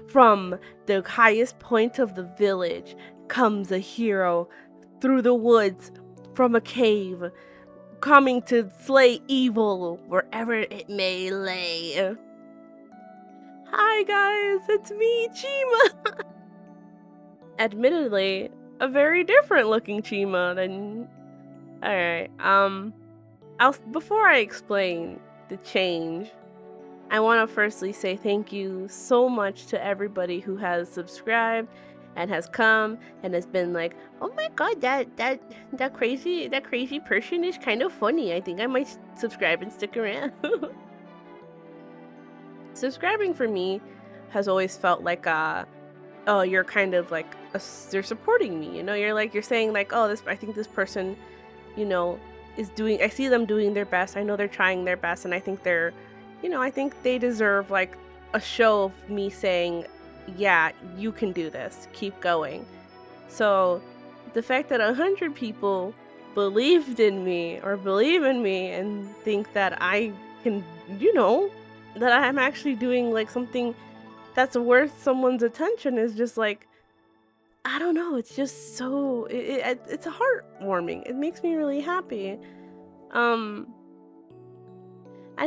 From the highest point of the village comes a hero through the woods from a cave, coming to slay evil wherever it may lay. Hi guys, it's me, Chima! Admittedly, a very different looking Chima than... Alright, before I explain the change, I want to firstly say thank you so much to everybody who has subscribed and has come and has been like, oh my god, that crazy person is kind of funny. I think I might subscribe and stick around. Subscribing for me has always felt like oh, you're kind of like you're supporting me, you know, you're saying like, oh, I think this person, you know, I see them doing their best. I know they're trying their best, and I think they're, you know, I think they deserve like a show of me saying, yeah, you can do this, keep going. So the fact that 100 people believed in me or believe in me and think that I can, you know, that I'm actually doing like something that's worth someone's attention is just like, I don't know, it's just so, it's heartwarming. It makes me really happy. I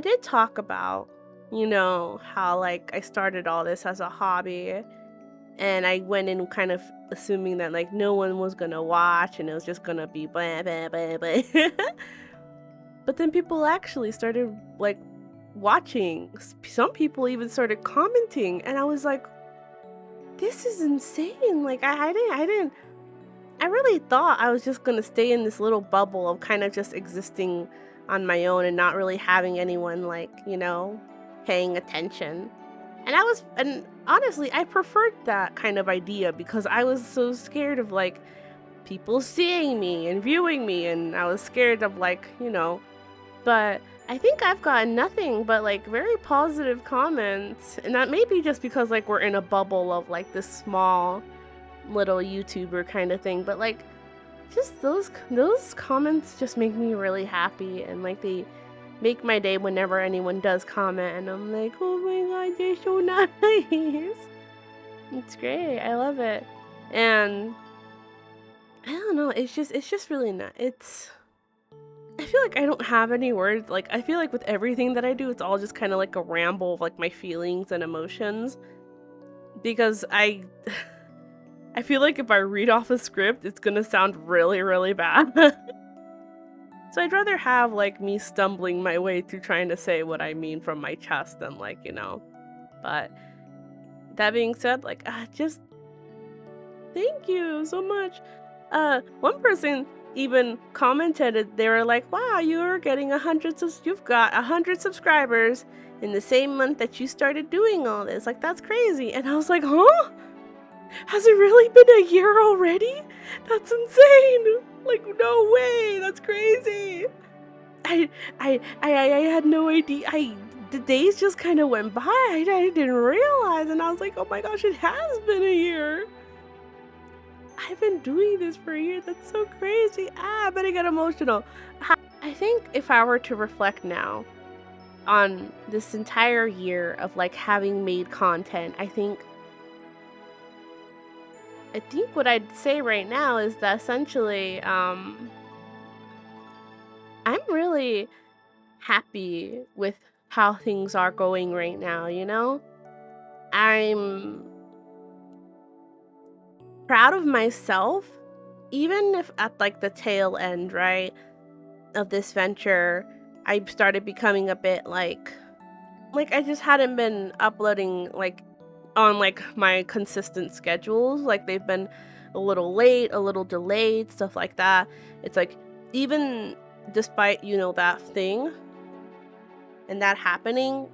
did talk about, you know, how like I started all this as a hobby, and I went in kind of assuming that like no one was gonna watch and it was just gonna be blah blah blah blah. But then people actually started like watching. Some people even started commenting, and I was like, this is insane. Like I really thought I was just gonna stay in this little bubble of kind of just existing on my own and not really having anyone like, you know, paying attention. And honestly, I preferred that kind of idea because I was so scared of like people seeing me and viewing me, and I was scared of like, you know, but I think I've gotten nothing but like very positive comments, and that may be just because like we're in a bubble of like this small little YouTuber kind of thing, but like just those comments just make me really happy, and like they make my day whenever anyone does comment, and I'm like, oh my god, they're so nice. It's great. I love it. And I don't know, it's just really nice. I feel like I don't have any words. Like I feel like with everything that I do, it's all just kind of like a ramble of like my feelings and emotions, because I feel like if I read off a script, it's gonna sound really bad. So I'd rather have like me stumbling my way through trying to say what I mean from my chest than like, you know. But that being said, like just thank you so much. One person even commented, they were like, wow, you're getting you've got 100 subscribers in the same month that you started doing all this. Like that's crazy. And I was like, huh? Has it really been a year already? That's insane! Like, no way! That's crazy! I had no idea. The days just kind of went by. I didn't realize, and I was like, oh my gosh, it has been a year! I've been doing this for a year. That's so crazy. I better get emotional. I think if I were to reflect now on this entire year of like having made content, I think what I'd say right now is that essentially, I'm really happy with how things are going right now, you know? I'm proud of myself, even if at like the tail end, right, of this venture, I started becoming a bit like I just hadn't been uploading like on like my consistent schedules. Like they've been a little late, a little delayed, stuff like that. It's like even despite, you know, that thing and that happening,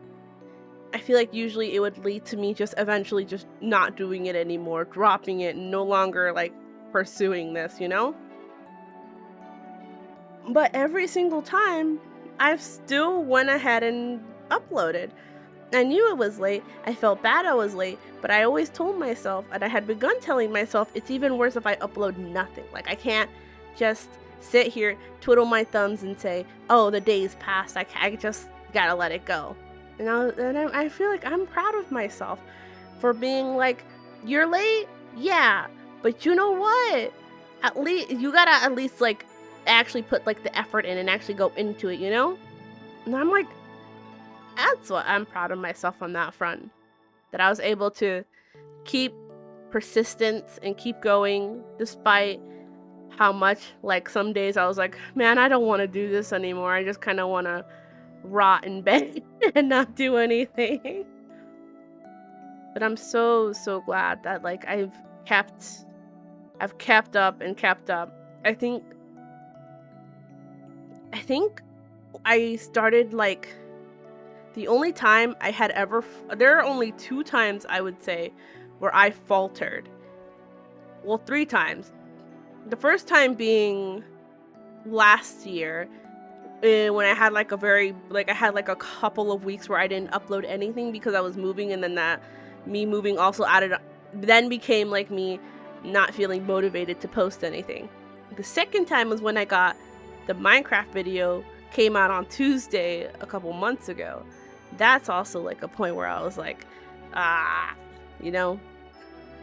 I feel like usually it would lead to me just eventually just not doing it anymore, dropping it, no longer like pursuing this, you know? But every single time, I've still went ahead and uploaded. I knew it was late, I felt bad I was late, but I always told myself, and I had begun telling myself, it's even worse if I upload nothing. Like, I can't just sit here, twiddle my thumbs, and say, oh, the day's passed, I just gotta let it go. And I feel like I'm proud of myself for being like, you're late? Yeah. But you know what? At least you gotta at least like actually put like the effort in and actually go into it, you know? And I'm like, that's what I'm proud of myself on that front. That I was able to keep persistence and keep going despite how much, like, some days I was like, man, I don't want to do this anymore. I just kind of want to rot in bed and not do anything. But I'm so glad that like I've kept up and kept up. I think I started like the only time I had ever there are only 2 times I would say where I faltered. Well, 3 times. The first time being last year, when I had like I had like a couple of weeks where I didn't upload anything because I was moving, and then that me moving also then became like me not feeling motivated to post anything. The second time was when I got the Minecraft video came out on Tuesday a couple months ago. That's also like a point where I was like, you know,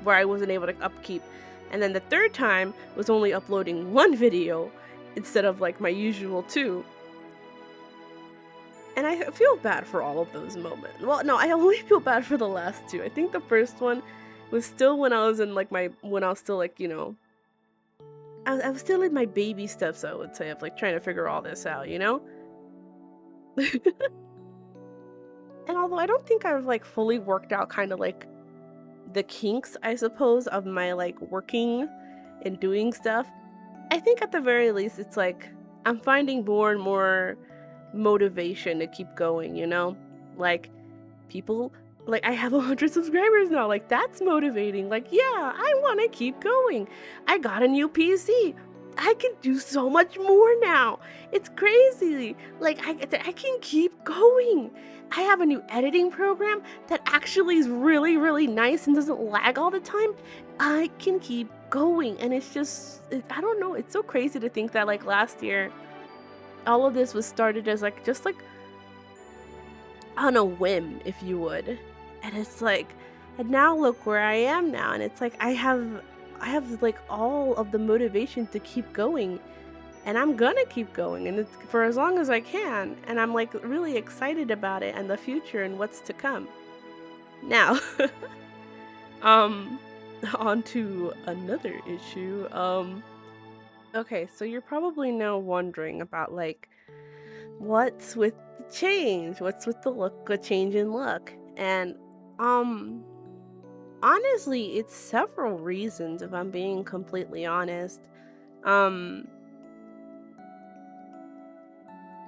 where I wasn't able to upkeep. And then the third time was only uploading 1 video instead of like my usual 2. And I feel bad for all of those moments. Well, no, I only feel bad for the last 2. I think the first one was still when I was in like when I was still like, you know, I was still in my baby steps, I would say, of like trying to figure all this out, you know? And although I don't think I've like fully worked out kind of like the kinks, I suppose, of my like working and doing stuff, I think at the very least it's like I'm finding more and more motivation to keep going, you know? Like people like I have 100 subscribers now. Like that's motivating. Like, yeah, I want to keep going. I got a new PC. I can do so much more now. It's crazy. Like I can keep going. I have a new editing program that actually is really, really nice and doesn't lag all the time. I can keep going. And it's just, I don't know. It's so crazy to think that like last year, all of this was started as like, just like on a whim, if you would. And it's like, and now look where I am now. And it's like, I have like all of the motivation to keep going. And I'm gonna keep going, and it's for as long as I can, and I'm like really excited about it and the future and what's to come. Now, um, on to another issue. Okay, so you're probably now wondering about like what's with the change? What's with the change in look? And um, honestly, it's several reasons if I'm being completely honest. Um,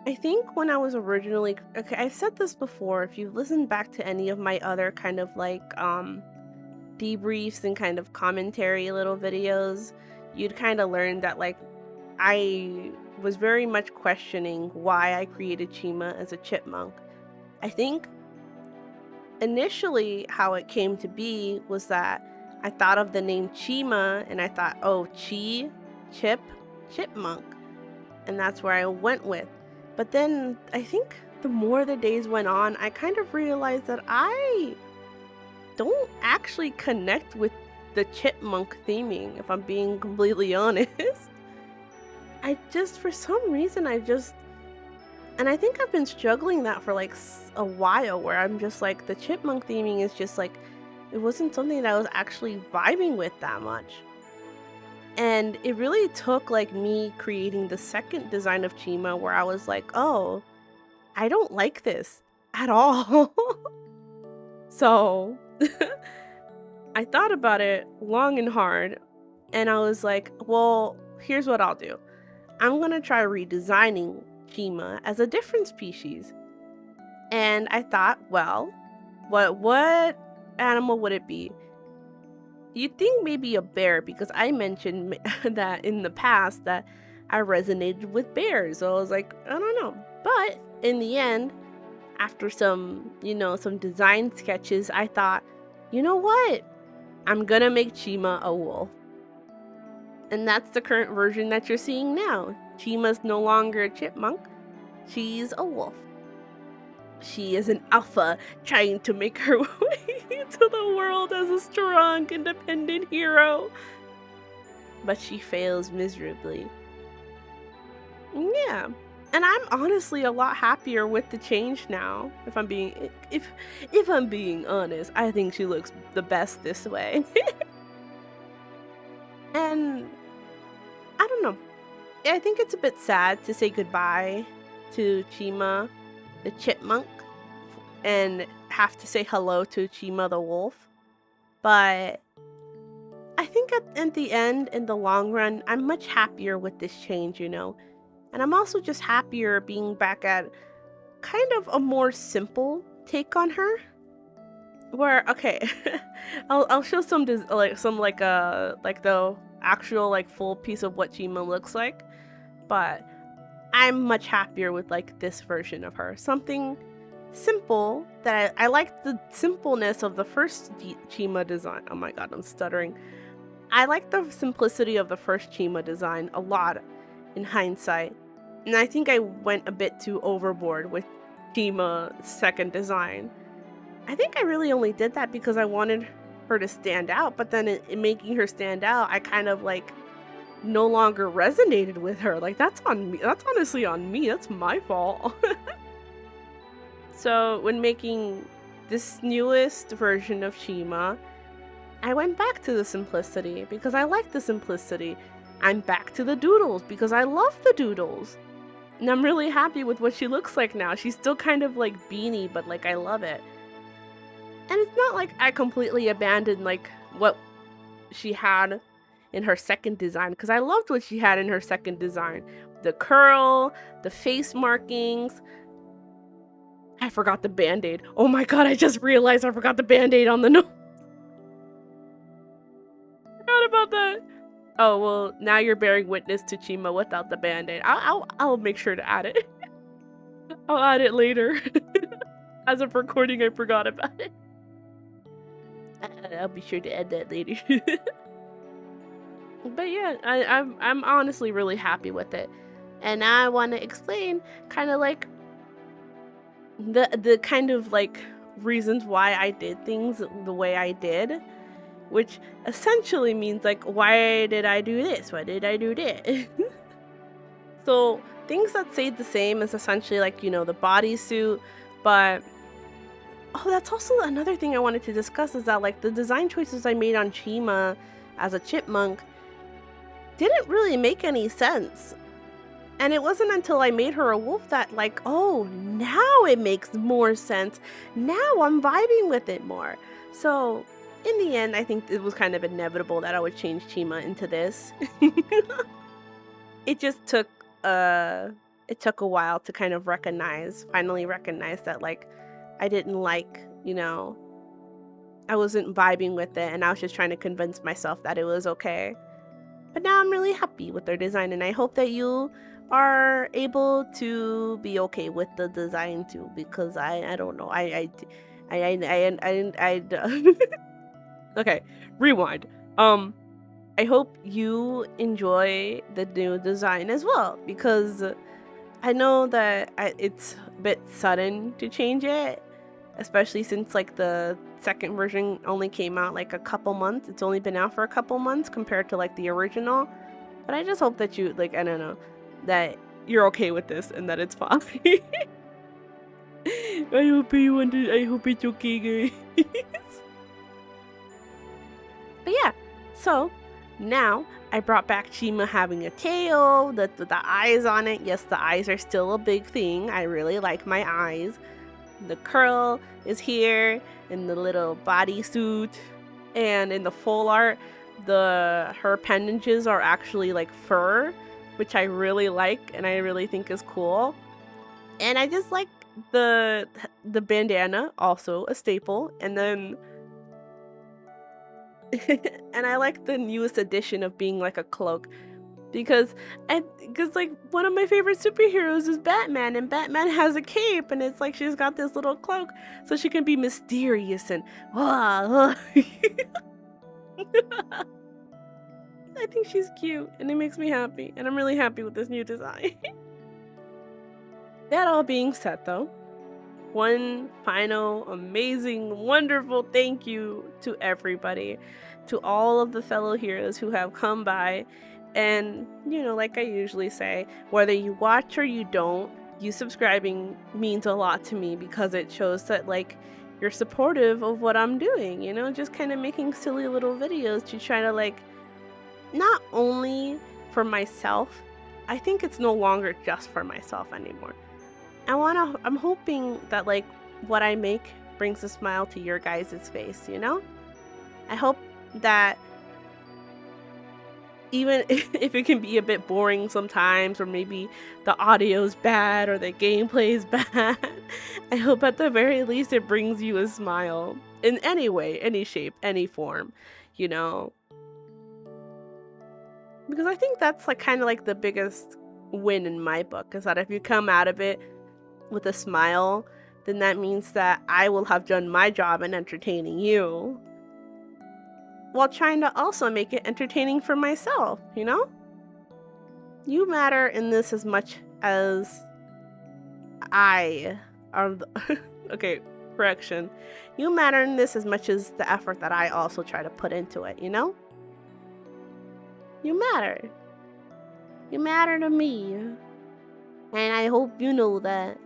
I think when I was originally okay, I've said this before. If you listen back to any of my other kind of like debriefs and kind of commentary little videos, you'd kind of learn that like I was very much questioning why I created Chima as a chipmunk. I think initially how it came to be was that I thought of the name Chima and I thought, oh, chipmunk, and that's where I went with. But then I think the more the days went on, I kind of realized that I don't actually connect with the chipmunk theming, if I'm being completely honest. For some reason, and I think I've been struggling that for like a while, where I'm just like, the chipmunk theming is just like, it wasn't something that I was actually vibing with that much. And it really took like me creating the second design of Chima where I was like, oh, I don't like this at all. So I thought about it long and hard, and I was like, well, here's what I'll do. I'm gonna try redesigning Chima as a different species. And I thought, well, what animal would it be? You'd think maybe a bear, because I mentioned that in the past that I resonated with bears. So I was like, I don't know. But in the end, after some design sketches, I thought, you know what? I'm gonna make Chima a wolf. And that's the current version that you're seeing now. Chima's no longer a chipmunk. She's a wolf. She is an alpha trying to make her way. to the world as a strong, independent hero. But she fails miserably. Yeah. And I'm honestly a lot happier with the change now. If I'm being honest, I think she looks the best this way. And I don't know. I think it's a bit sad to say goodbye to Chima the chipmunk and have to say hello to Chima the wolf. But I think at the end, in the long run, I'm much happier with this change, you know? And I'm also just happier being back at kind of a more simple take on her. Where okay, I'll show some like the actual like full piece of what Chima looks like, but I'm much happier with like this version of her. Something simple that I like the simpleness of the first Chima design. Oh my god, I'm stuttering. I like the simplicity of the first Chima design a lot in hindsight. And I think I went a bit too overboard with Chima's second design. I think I really only did that because I wanted her to stand out, but then in making her stand out, I kind of like no longer resonated with her. Like that's on me. That's honestly on me. That's my fault. So when making this newest version of Chima, I went back to the simplicity because I like the simplicity. I'm back to the doodles because I love the doodles. And I'm really happy with what she looks like now. She's still kind of like beanie, but like I love it. And it's not like I completely abandoned like what she had in her second design, because I loved what she had in her second design. The curl, the face markings. I forgot the band-aid. Oh my god, I just realized I forgot the band-aid on the nose. Forgot about that. Oh, well, now you're bearing witness to Chima without the band-aid. I'll make sure to add it. I'll add it later. As of recording, I forgot about it. I'll be sure to add that later. But yeah, I'm honestly really happy with it. And now I want to explain kind of like the kind of like reasons why I did things the way I did, which essentially means like, why did I do this? Why did I do this? So things that stayed the same is essentially like, you know, the bodysuit, but oh, that's also another thing I wanted to discuss is that like the design choices I made on Chima as a chipmunk didn't really make any sense. And it wasn't until I made her a wolf that like, oh, now it makes more sense. Now I'm vibing with it more. So in the end, I think it was kind of inevitable that I would change Chima into this. It just took a while to kind of finally recognize that like I didn't like, you know, I wasn't vibing with it and I was just trying to convince myself that it was okay. But now I'm really happy with their design and I hope that you are able to be okay with the design too, because I don't know. I Okay, rewind. I hope you enjoy the new design as well, because I know that it's a bit sudden to change it, especially since like the second version only came out like a couple months. It's only been out for a couple months compared to like the original. But I just hope that you like, I don't know, that you're okay with this and that it's fine. I hope it's okay, guys. But yeah, so now I brought back Chima having a tail, the eyes on it. Yes, the eyes are still a big thing. I really like my eyes. The curl is here in the little bodysuit, and in the full art, her appendages are actually like fur, which I really like and I really think is cool. And I just like the bandana, also a staple, and then and I like the newest addition of being like a cloak, because like one of my favorite superheroes is Batman, and Batman has a cape and it's like she's got this little cloak so she can be mysterious and I think she's cute and it makes me happy, and I'm really happy with this new design. That all being said though, one final amazing, wonderful thank you to everybody, to all of the fellow heroes who have come by. And, like I usually say, whether you watch or you don't, you subscribing means a lot to me because it shows that, like, you're supportive of what I'm doing, just kind of making silly little videos to try to, like, not only for myself, I think it's no longer just for myself anymore. I'm hoping that, like, what I make brings a smile to your guys' face, I hope that even if it can be a bit boring sometimes, or maybe the audio's bad or the gameplay's bad, I hope at the very least it brings you a smile in any way, any shape, any form, you know? Because I think that's like kind of like the biggest win in my book, is that if you come out of it with a smile, then that means that I will have done my job in entertaining you, while trying to also make it entertaining for myself, You matter in this as much as I are. Okay, correction. You matter in this as much as the effort that I also try to put into it, You matter. You matter to me. And I hope you know that.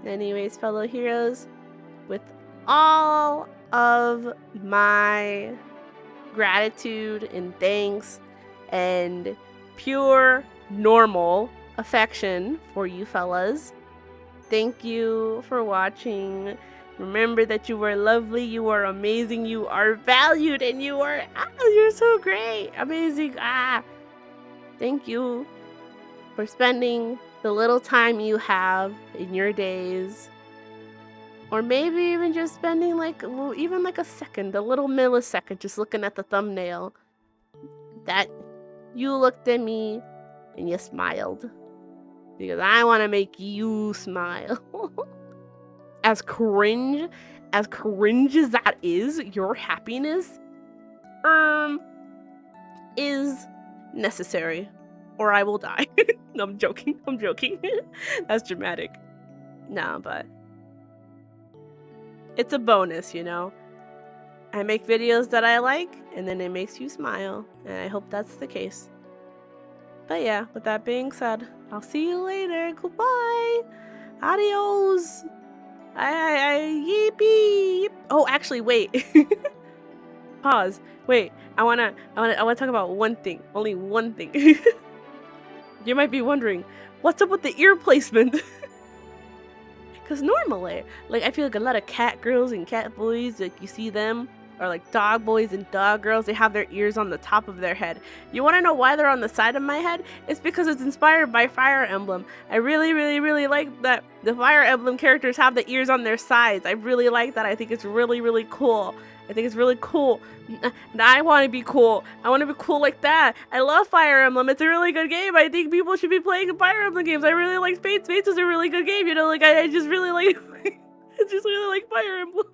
Anyways, fellow heroes, with all of my gratitude and thanks and pure normal affection for you fellas, thank you for watching. Remember that you are lovely, you are amazing, you are valued, and you're so great, amazing. Thank you for spending the little time you have in your days, or maybe even just spending even like a second, a little millisecond, just looking at the thumbnail, that you looked at me and you smiled, because I want to make you smile. As cringe as that is, your happiness is necessary, or I will die. No, I'm joking. That's dramatic. No, but it's a bonus, I make videos that I like, and then it makes you smile, and I hope that's the case. But yeah, with that being said, I'll see you later. Goodbye. Adios. Yippee. Oh, actually, wait. Pause. Wait. I wanna talk about one thing. Only one thing. You might be wondering, what's up with the ear placement? Because normally, like, I feel like a lot of cat girls and cat boys, like, you see them, or like dog boys and dog girls, they have their ears on the top of their head. You want to know why they're on the side of my head? It's because it's inspired by Fire Emblem. I really, really, really like that the Fire Emblem characters have the ears on their sides. I really like that. I think it's really, really cool. I think it's really cool. And I want to be cool. I want to be cool like that. I love Fire Emblem. It's a really good game. I think people should be playing Fire Emblem games. I really like Fates. Fates is a really good game, like I just really like I just really like Fire Emblem.